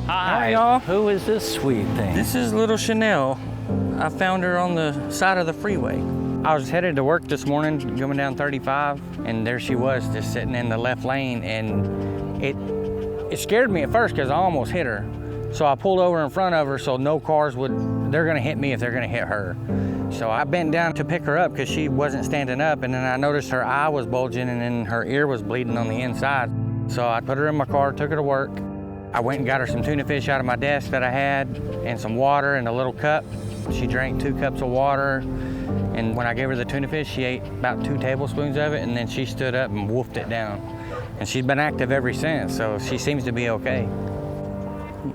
Hi, y'all. Who is this sweet thing? This is little Chanel. I found her on the side of the freeway. I was headed to work this morning, going down 35, and there she was, just sitting in the left lane, and it scared me at first because I almost hit her. So I pulled over in front of her so no cars they're gonna hit me if they're gonna hit her. So I bent down to pick her up because she wasn't standing up, and then I noticed her eye was bulging and then her ear was bleeding on the inside. So I put her in my car, took her to work. I went and got her some tuna fish out of my desk that I had and some water in a little cup. She drank 2 cups of water, and when I gave her the tuna fish, she ate about 2 tablespoons of it, and then she stood up and wolfed it down. And she's been active ever since, so she seems to be okay.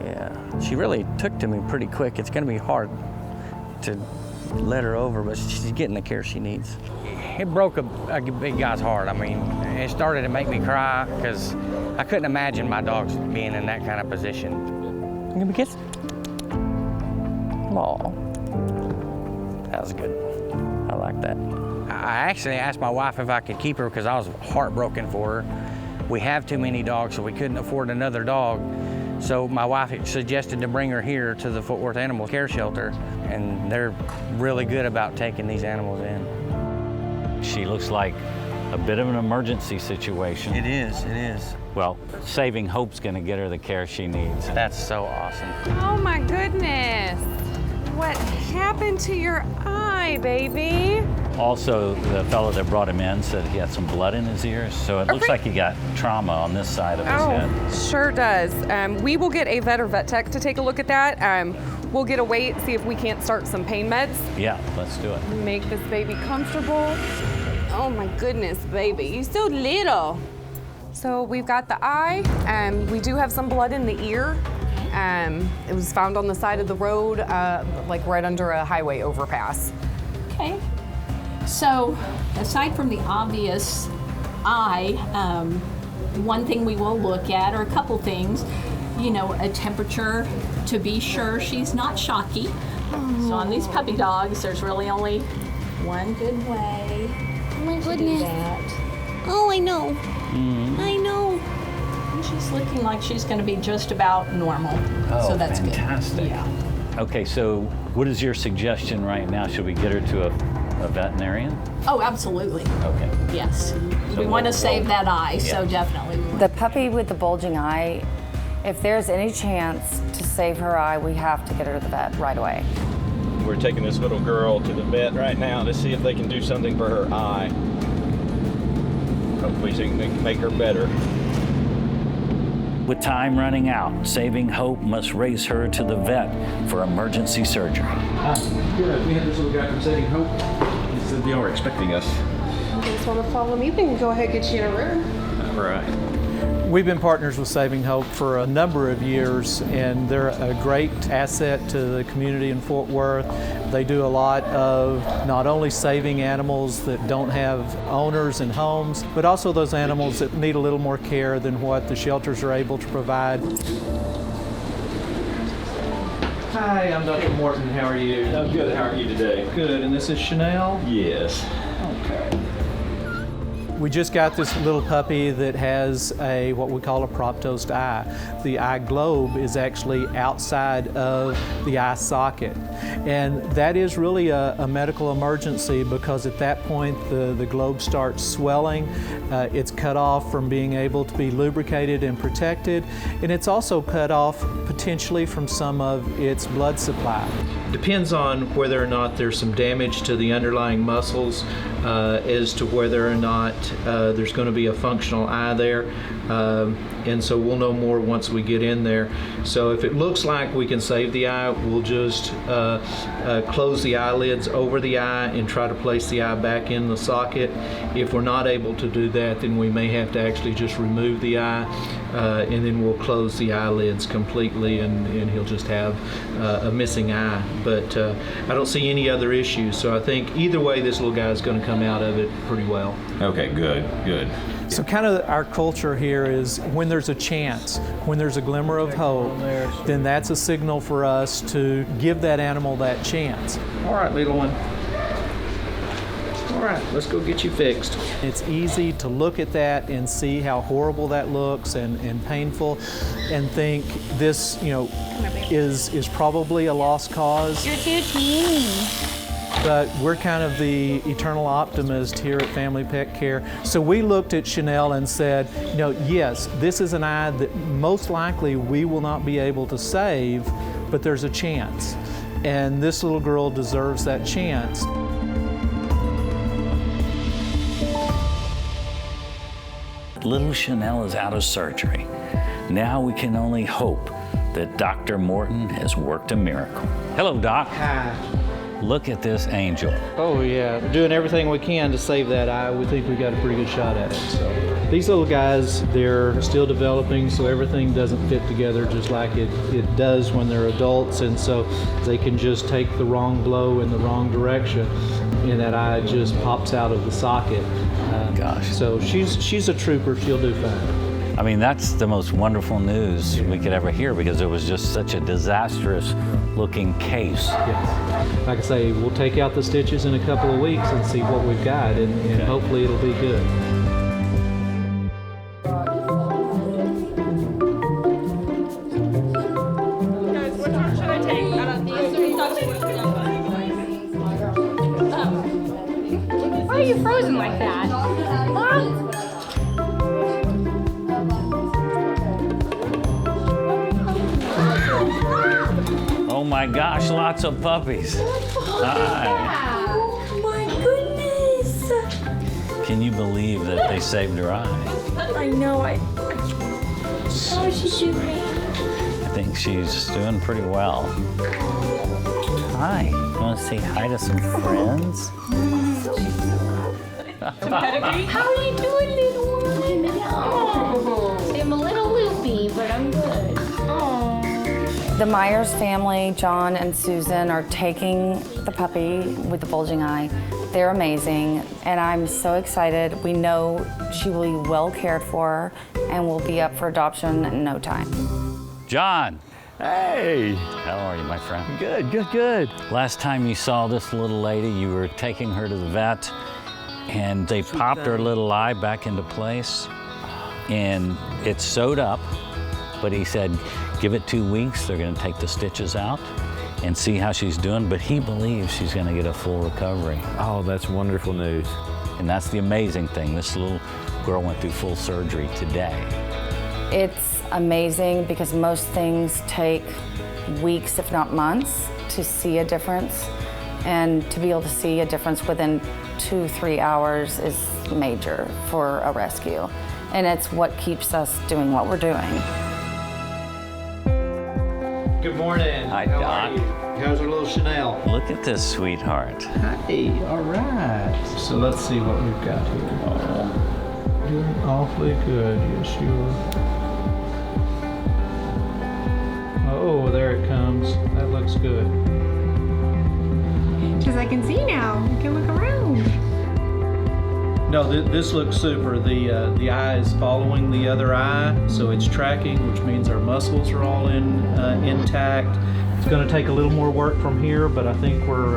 Yeah, she really took to me pretty quick. It's gonna be hard to let her over, but she's getting the care she needs. It broke a big guy's heart. I mean, it started to make me cry because I couldn't imagine my dogs being in that kind of position. You give me a kiss? Aw, that was good. I like that. I actually asked my wife if I could keep her because I was heartbroken for her. We have too many dogs, so we couldn't afford another dog. So my wife suggested to bring her here to the Fort Worth Animal Care Shelter, and they're really good about taking these animals in. She looks like a bit of an emergency situation. It is. Well, Saving Hope's gonna get her the care she needs. That's so awesome. Oh my goodness. What happened to your eye, baby? Also, the fellow that brought him in said he had some blood in his ears, so it looks like he got trauma on this side of his head. Sure does. We will get a vet or vet tech to take a look at that. We'll get a wait, see if we can't start some pain meds. Yeah, let's do it. Make this baby comfortable. Oh my goodness, baby, you're so little. So we've got the eye, we do have some blood in the ear. It was found on the side of the road, like right under a highway overpass. Okay. So, aside from the obvious eye, one thing we will look at, or a couple things, a temperature to be sure she's not shocky. So on these puppy dogs, there's really only one good way. Oh my to goodness. do that. Oh, I know. I know. And she's looking like she's going to be just about normal. Oh, so that's fantastic. good. Yeah. Okay, so what is your suggestion right now? Should we get her to a veterinarian? Oh, absolutely. Okay. Yes. So we want to we'll- save that eye, so Yeah. definitely. The puppy with the bulging eye, if there's any chance to save her eye, we have to get her to the vet right away. We're taking this little girl to the vet right now to see if they can do something for her eye. Hopefully they can make her better. With time running out, Saving Hope must race her to the vet for emergency surgery. Good. We had this little guy from Saving Hope. He said they are expecting us. You just want to follow me? We can go ahead and get you in a room. All right. We've been partners with Saving Hope for a number of years, and they're a great asset to the community in Fort Worth. They do a lot of not only saving animals that don't have owners and homes, but also those animals that need a little more care than what the shelters are able to provide. Hi, I'm Dr. Morton. How are you? I'm good. How are you today? Good. And this is Chanel? Yes. Okay. We just got this little puppy that has what we call a proptosed eye. The eye globe is actually outside of the eye socket. And that is really a medical emergency because at that point the globe starts swelling. It's cut off from being able to be lubricated and protected. And it's also cut off potentially from some of its blood supply. Depends on whether or not there's some damage to the underlying muscles as to whether or not there's going to be a functional eye there. And so we'll know more once we get in there. So if it looks like we can save the eye, we'll just close the eyelids over the eye and try to place the eye back in the socket. If we're not able to do that, then we may have to actually just remove the eye, and then we'll close the eyelids completely, and he'll just have a missing eye. But I don't see any other issues, so I think either way this little guy is going to come out of it pretty well. Okay, good. So kind of our culture here is when there's a chance, when there's a glimmer of hope, then that's a signal for us to give that animal that chance. All right, little one. All right, let's go get you fixed. It's easy to look at that and see how horrible that looks and painful and think this, is probably a lost cause. You're too teeny. But we're kind of the eternal optimist here at Family Pet Care. So we looked at Chanel and said, yes, this is an eye that most likely we will not be able to save, but there's a chance. And this little girl deserves that chance. Little Chanel is out of surgery. Now we can only hope that Dr. Morton has worked a miracle. Hello, Doc. Hi. Look at this angel. Oh yeah, we're doing everything we can to save that eye. We think we got a pretty good shot at it. So these little guys, they're still developing, so everything doesn't fit together just like it does when they're adults, and so they can just take the wrong blow in the wrong direction, and that eye just pops out of the socket. Gosh. So she's a trooper. She'll do fine. I mean, that's the most wonderful news we could ever hear because it was just such a disastrous looking case. Yes. Like I say, we'll take out the stitches in a couple of weeks and see what we've got, and hopefully it'll be good. Guys, what time should I take? Why are you frozen like that? Mom? Oh my gosh, lots of puppies. Hi. Oh my goodness. Can you believe that they saved her eye? I know. How is she doing? I think she's doing pretty well. Hi. You want to say hi to some friends? How are you doing, little one? Oh. I'm a little loopy, but I'm good. Oh. The Myers family, John and Susan, are taking the puppy with the bulging eye. They're amazing, and I'm so excited. We know she will be well cared for and will be up for adoption in no time. John. Hey. How are you, my friend? Good, good, good. Last time you saw this little lady, you were taking her to the vet, and they popped her little eye back into place, and it's sewed up, but he said, give it 2 weeks, they're gonna take the stitches out and see how she's doing, but he believes she's gonna get a full recovery. Oh, that's wonderful news. And that's the amazing thing. This little girl went through full surgery today. It's amazing because most things take weeks, if not months, to see a difference. And to be able to see a difference within 2-3 hours is major for a rescue. And it's what keeps us doing what we're doing. Good morning. Hi, How Doc. are you? How's our little Chanel? Look at this sweetheart. Hey, all right. So let's see what we've got here. Oh, doing awfully good, yes you are. Oh, there it comes. That looks good. Because I can see now. You can look around. No, this looks super. The eye is following the other eye, so it's tracking, which means our muscles are all intact. It's going to take a little more work from here, but I think we're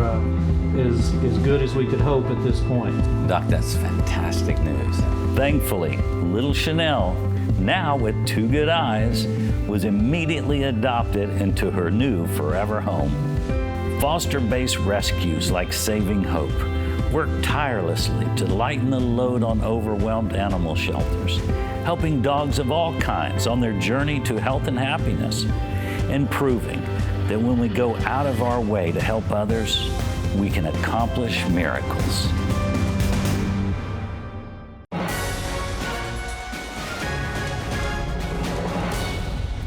as good as we could hope at this point. Doc, that's fantastic news. Thankfully, little Chanel, now with 2 good eyes, was immediately adopted into her new forever home. Foster-based rescues like Saving Hope work tirelessly to lighten the load on overwhelmed animal shelters, helping dogs of all kinds on their journey to health and happiness, and proving that when we go out of our way to help others, we can accomplish miracles.